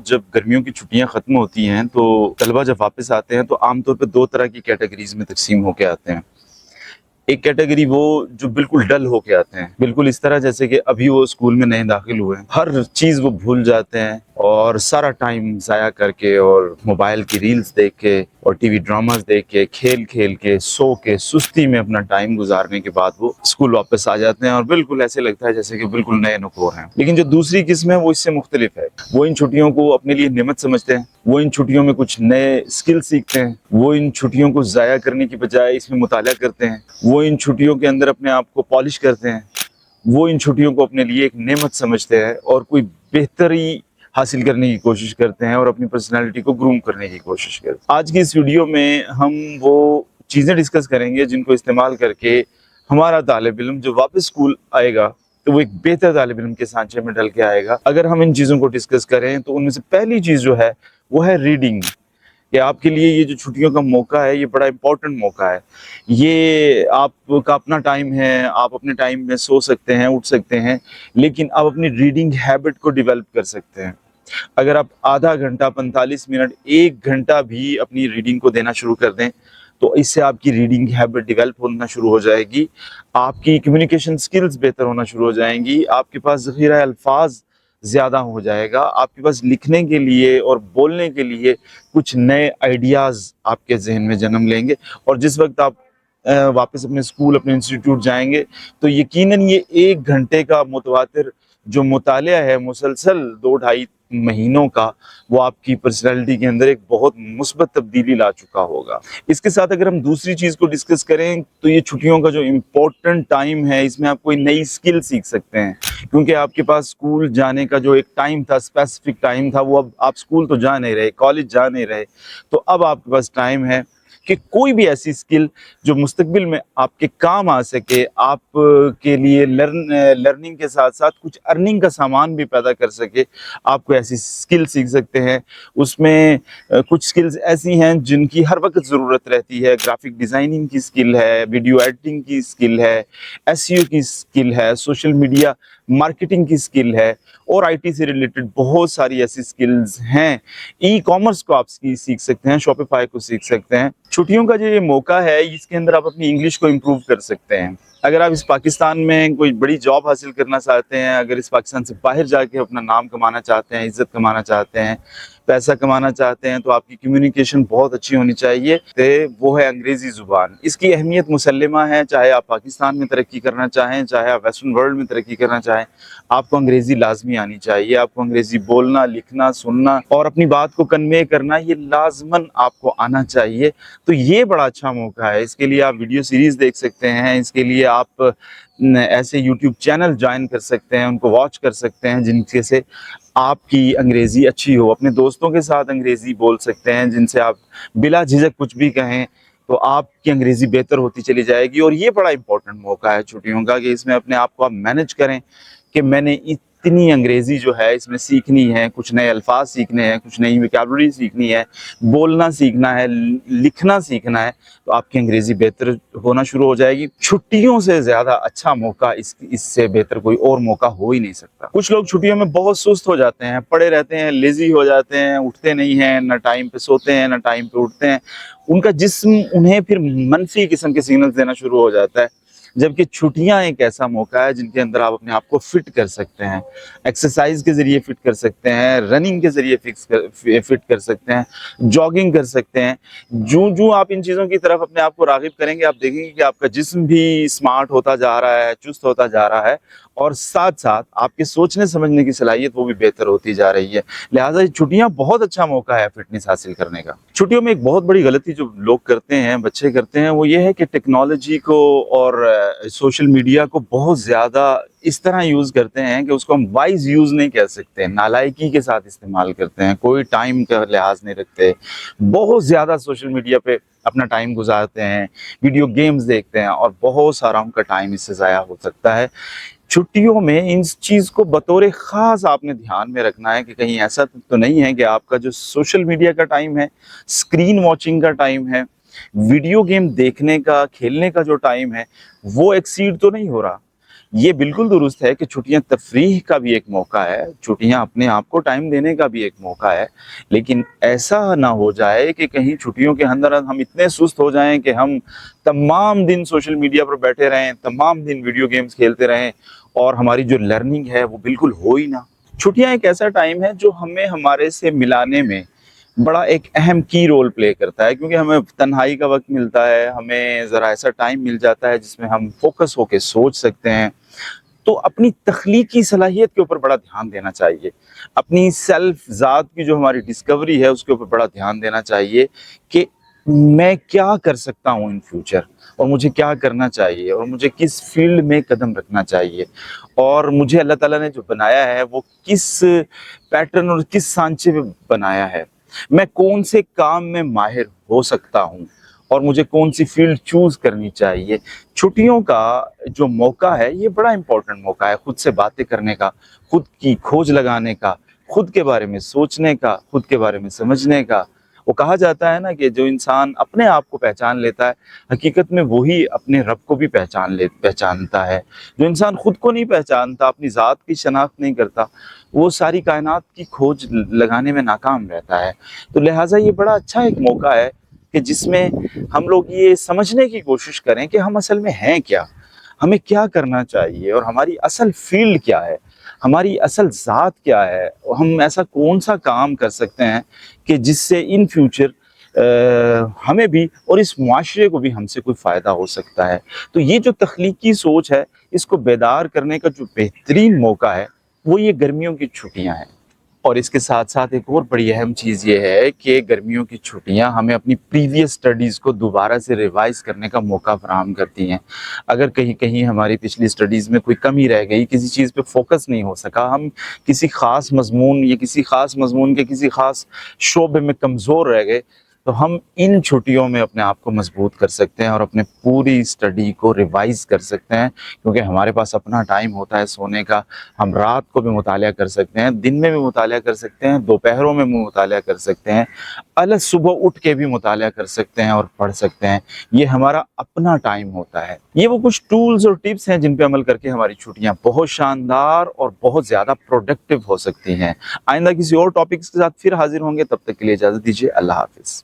جب گرمیوں کی چھٹیاں ختم ہوتی ہیں تو طلبہ جب واپس آتے ہیں تو عام طور پہ دو طرح کی کیٹیگریز میں تقسیم ہو کے آتے ہیں۔ ایک کیٹیگری وہ جو بالکل ڈل ہو کے آتے ہیں، بالکل اس طرح جیسے کہ ابھی وہ اسکول میں نئے داخل ہوئے ہیں، ہر چیز وہ بھول جاتے ہیں اور سارا ٹائم ضائع کر کے اور موبائل کی ریلز دیکھ کے اور ٹی وی ڈراماز دیکھ کے کھیل کے سو کے سستی میں اپنا ٹائم گزارنے کے بعد وہ اسکول واپس آ جاتے ہیں اور بالکل ایسے لگتا ہے جیسے کہ بالکل نئے نکور ہیں۔ لیکن جو دوسری قسم ہے وہ اس سے مختلف ہے، وہ ان چھٹیوں کو اپنے لیے نعمت سمجھتے ہیں، وہ ان چھٹیوں میں کچھ نئے اسکل سیکھتے ہیں، وہ ان چھٹیوں کو ضائع کرنے کی بجائے اس میں مطالعہ کرتے ہیں، وہ ان چھٹیوں کے اندر اپنے آپ کو پالش کرتے ہیں، وہ ان چھٹیوں کو اپنے لیے ایک نعمت سمجھتے ہیں اور کوئی بہتری حاصل کرنے کی کوشش کرتے ہیں اور اپنی پرسنالٹی کو گروم کرنے کی کوشش کرتے ہیں۔ آج کی اس ویڈیو میں ہم وہ چیزیں ڈسکس کریں گے جن کو استعمال کر کے ہمارا طالب علم جو واپس اسکول آئے گا تو وہ ایک بہتر طالب علم کے سانچے میں ڈل کے آئے گا۔ اگر ہم ان چیزوں کو ڈسکس کریں تو ان میں سے پہلی چیز جو ہے وہ ہے ریڈنگ، کہ آپ کے لیے یہ جو چھٹیوں کا موقع ہے یہ بڑا امپورٹنٹ موقع ہے۔ یہ آپ کا اپنا ٹائم ہے، آپ اپنے ٹائم میں سو سکتے ہیں، اٹھ سکتے ہیں، لیکن آپ اپنی ریڈنگ ہیبٹ کو ڈیولپ کر سکتے ہیں۔ اگر آپ آدھا گھنٹہ 45 منٹ 1 گھنٹہ بھی اپنی ریڈنگ کو دینا شروع کر دیں تو اس سے آپ کی ریڈنگ ہیبٹ ڈیولپ ہونا شروع ہو جائے گی، آپ کی کمیونیکیشن سکلز بہتر ہونا شروع ہو جائیں گی، آپ کے پاس ذخیرہ الفاظ زیادہ ہو جائے گا، آپ کے پاس لکھنے کے لیے اور بولنے کے لیے کچھ نئے آئیڈیاز آپ کے ذہن میں جنم لیں گے، اور جس وقت آپ واپس اپنے اسکول اپنے انسٹیٹیوٹ جائیں گے تو یقیناً یہ 1 گھنٹے کا متواتر جو مطالعہ ہے مسلسل 2-2.5 مہینوں کا، وہ آپ کی پرسنالٹی کے اندر ایک بہت مثبت تبدیلی لا چکا ہوگا۔ اس کے ساتھ اگر ہم دوسری چیز کو ڈسکس کریں تو یہ چھٹیوں کا جو امپورٹنٹ ٹائم ہے اس میں آپ کوئی نئی اسکل سیکھ سکتے ہیں، کیونکہ آپ کے پاس اسکول جانے کا جو ایک ٹائم تھا، اسپیسیفک ٹائم تھا، وہ اب آپ اسکول تو جا نہیں رہے، کالج جا نہیں رہے، تو اب آپ کے پاس ٹائم ہے کہ کوئی بھی ایسی اسکل جو مستقبل میں آپ کے کام آ سکے، آپ کے لیے لرننگ کے ساتھ ساتھ کچھ ارننگ کا سامان بھی پیدا کر سکے، آپ کو ایسی اسکل سیکھ سکتے ہیں۔ اس میں کچھ اسکلز ایسی ہیں جن کی ہر وقت ضرورت رہتی ہے، گرافک ڈیزائننگ کی اسکل ہے، ویڈیو ایڈیٹنگ کی اسکل ہے، SEO کی اسکل ہے، سوشل میڈیا مارکیٹنگ کی اسکل ہے، اور IT سے ریلیٹڈ بہت ساری ایسی اسکلز ہیں۔ ای کامرس کو آپ سیکھ سکتے ہیں، شاپیفائی کو سیکھ سکتے ہیں۔ چھٹیوں کا جو یہ موقع ہے اس کے اندر آپ اپنی انگلش کو امپروو کر سکتے ہیں۔ اگر آپ اس پاکستان میں کوئی بڑی جاب حاصل کرنا چاہتے ہیں، اگر اس پاکستان سے باہر جا کے اپنا نام کمانا چاہتے ہیں، عزت کمانا چاہتے ہیں، پیسہ کمانا چاہتے ہیں، تو آپ کی کمیونیکیشن بہت اچھی ہونی چاہیے، وہ ہے انگریزی زبان۔ اس کی اہمیت مسلمہ ہے، چاہے آپ پاکستان میں ترقی کرنا چاہیں، چاہے آپ ویسٹرن ورلڈ میں ترقی کرنا چاہیں، آپ کو انگریزی لازمی آنی چاہیے۔ آپ کو انگریزی بولنا، لکھنا، سننا اور اپنی بات کو کنوے کرنا یہ لازماً آپ کو آنا چاہیے۔ تو یہ بڑا اچھا موقع ہے، اس کے لیے آپ ویڈیو سیریز دیکھ سکتے ہیں، اس کے لیے آپ ایسے یوٹیوب چینل جوائن کر سکتے ہیں، ان کو واچ کر سکتے ہیں جن سے آپ کی انگریزی اچھی ہو۔ اپنے دوستوں کے ساتھ انگریزی بول سکتے ہیں جن سے آپ بلا جھجک کچھ بھی کہیں تو آپ کی انگریزی بہتر ہوتی چلی جائے گی۔ اور یہ بڑا امپورٹنٹ موقع ہے چھٹیوں کا کہ اس میں اپنے آپ کو آپ مینج کریں کہ میں نے اتنی انگریزی جو ہے اس میں سیکھنی ہے، کچھ نئے الفاظ سیکھنے ہیں، کچھ نئی ویکیبلری سیکھنی ہے، بولنا سیکھنا ہے، لکھنا سیکھنا ہے، تو آپ کی انگریزی بہتر ہونا شروع ہو جائے گی۔ چھٹیوں سے زیادہ اچھا موقع اس سے بہتر کوئی اور موقع ہو ہی نہیں سکتا۔ کچھ لوگ چھٹیوں میں بہت سست ہو جاتے ہیں، پڑے رہتے ہیں، لیزی ہو جاتے ہیں، اٹھتے نہیں ہیں، نہ ٹائم پہ سوتے ہیں نہ ٹائم پہ اٹھتے ہیں، ان کا جسم انہیں پھر منفی قسم کے سگنل دینا شروع ہو جاتا ہے۔ جبکہ چھٹیاں ایک ایسا موقع ہے جن کے اندر آپ اپنے آپ کو فٹ کر سکتے ہیں، ایکسرسائز کے ذریعے فٹ کر سکتے ہیں، رننگ کے ذریعے فٹ کر سکتے ہیں، جاگنگ کر سکتے ہیں۔ جو آپ ان چیزوں کی طرف اپنے آپ کو راغب کریں گے، آپ دیکھیں گے کہ آپ کا جسم بھی اسمارٹ ہوتا جا رہا ہے، چست ہوتا جا رہا ہے، اور ساتھ ساتھ آپ کے سوچنے سمجھنے کی صلاحیت وہ بھی بہتر ہوتی جا رہی ہے۔ لہٰذا یہ چھٹیاں بہت اچھا موقع ہے فٹنس حاصل کرنے کا۔ چھٹیوں میں ایک بہت بڑی غلطی جو لوگ کرتے ہیں، بچے کرتے ہیں، وہ یہ ہے کہ ٹیکنالوجی کو اور سوشل میڈیا کو بہت زیادہ اس طرح یوز کرتے ہیں کہ اس کو ہم وائز یوز نہیں کہہ سکتے، نالائکی کے ساتھ استعمال کرتے ہیں، کوئی ٹائم کا لحاظ نہیں رکھتے، بہت زیادہ سوشل میڈیا پہ اپنا ٹائم گزارتے ہیں، ویڈیو گیمز دیکھتے ہیں، اور بہت سارا ان کا ٹائم اس سے ضائع ہو سکتا ہے۔ چھٹیوں میں ان چیز کو بطور خاص آپ نے دھیان میں رکھنا ہے کہ کہیں ایسا تو نہیں ہے کہ آپ کا جو سوشل میڈیا کا ٹائم ہے، اسکرین واچنگ کا ٹائم ہے، ویڈیو گیم دیکھنے کا، کھیلنے کا جو ٹائم ہے، وہ ایکسیڈ تو نہیں ہو رہا۔ یہ بالکل درست ہے کہ چھٹیاں تفریح کا بھی ایک موقع ہے، چھٹیاں اپنے آپ کو ٹائم دینے کا بھی ایک موقع ہے، لیکن ایسا نہ ہو جائے کہ کہیں چھٹیوں کے اندر ہم اتنے سست ہو جائیں کہ ہم تمام دن سوشل میڈیا پر بیٹھے رہیں، تمام دن ویڈیو گیمز کھیلتے رہیں اور ہماری جو لرننگ ہے وہ بالکل ہو ہی نہ۔ چھٹیاں ایک ایسا ٹائم ہے جو ہمیں ہمارے سے ملانے میں بڑا ایک اہم کی رول پلے کرتا ہے، کیونکہ ہمیں تنہائی کا وقت ملتا ہے، ہمیں ذرا ایسا ٹائم مل جاتا ہے جس میں ہم فوکس ہو کے سوچ سکتے ہیں۔ تو اپنی تخلیقی صلاحیت کے اوپر بڑا دھیان دینا چاہیے، اپنی سیلف ذات کی جو ہماری ڈسکوری ہے اس کے اوپر بڑا دھیان دینا چاہیے کہ میں کیا کر سکتا ہوں ان فیوچر، اور مجھے کیا کرنا چاہیے، اور مجھے کس فیلڈ میں قدم رکھنا چاہیے، اور مجھے اللہ تعالیٰ نے جو بنایا ہے وہ کس پیٹرن اور کس سانچے میں بنایا ہے، میں کون سے کام میں ماہر ہو سکتا ہوں، اور مجھے کون سی فیلڈ چوز کرنی چاہیے۔ چھٹیوں کا جو موقع ہے یہ بڑا امپورٹنٹ موقع ہے، خود سے باتیں کرنے کا، خود کی کھوج لگانے کا، خود کے بارے میں سوچنے کا، خود کے بارے میں سمجھنے کا۔ وہ کہا جاتا ہے نا کہ جو انسان اپنے آپ کو پہچان لیتا ہے حقیقت میں وہی اپنے رب کو بھی پہچانتا ہے۔ جو انسان خود کو نہیں پہچانتا، اپنی ذات کی شناخت نہیں کرتا، وہ ساری کائنات کی کھوج لگانے میں ناکام رہتا ہے۔ تو لہٰذا یہ بڑا اچھا ایک موقع ہے کہ جس میں ہم لوگ یہ سمجھنے کی کوشش کریں کہ ہم اصل میں ہیں کیا، ہمیں کیا کرنا چاہیے، اور ہماری اصل فیلڈ کیا ہے، ہماری اصل ذات کیا ہے، اور ہم ایسا کون سا کام کر سکتے ہیں کہ جس سے ان فیوچر ہمیں بھی اور اس معاشرے کو بھی ہم سے کوئی فائدہ ہو سکتا ہے۔ تو یہ جو تخلیقی سوچ ہے اس کو بیدار کرنے کا جو بہترین موقع ہے وہ یہ گرمیوں کی چھٹیاں ہیں۔ اور اس کے ساتھ ساتھ ایک اور بڑی اہم چیز یہ ہے کہ گرمیوں کی چھٹیاں ہمیں اپنی پریویس سٹڈیز کو دوبارہ سے ریوائز کرنے کا موقع فراہم کرتی ہیں۔ اگر کہیں ہماری پچھلی سٹڈیز میں کوئی کمی رہ گئی، کسی چیز پہ فوکس نہیں ہو سکا، ہم کسی خاص مضمون یا کسی خاص مضمون کے کسی خاص شعبے میں کمزور رہ گئے، تو ہم ان چھٹیوں میں اپنے آپ کو مضبوط کر سکتے ہیں اور اپنے پوری سٹڈی کو ریوائز کر سکتے ہیں، کیونکہ ہمارے پاس اپنا ٹائم ہوتا ہے سونے کا۔ ہم رات کو بھی مطالعہ کر سکتے ہیں، دن میں بھی مطالعہ کر سکتے ہیں، دوپہروں میں بھی مطالعہ کر سکتے ہیں، الگ صبح اٹھ کے بھی مطالعہ کر سکتے ہیں اور پڑھ سکتے ہیں۔ یہ ہمارا اپنا ٹائم ہوتا ہے۔ یہ وہ کچھ ٹولز اور ٹپس ہیں جن پہ عمل کر کے ہماری چھٹیاں بہت شاندار اور بہت زیادہ پروڈکٹیو ہو سکتی ہیں۔ آئندہ کسی اور ٹاپکس کے ساتھ پھر حاضر ہوں گے، تب تک کے لیے اجازت دیجیے۔ اللہ حافظ۔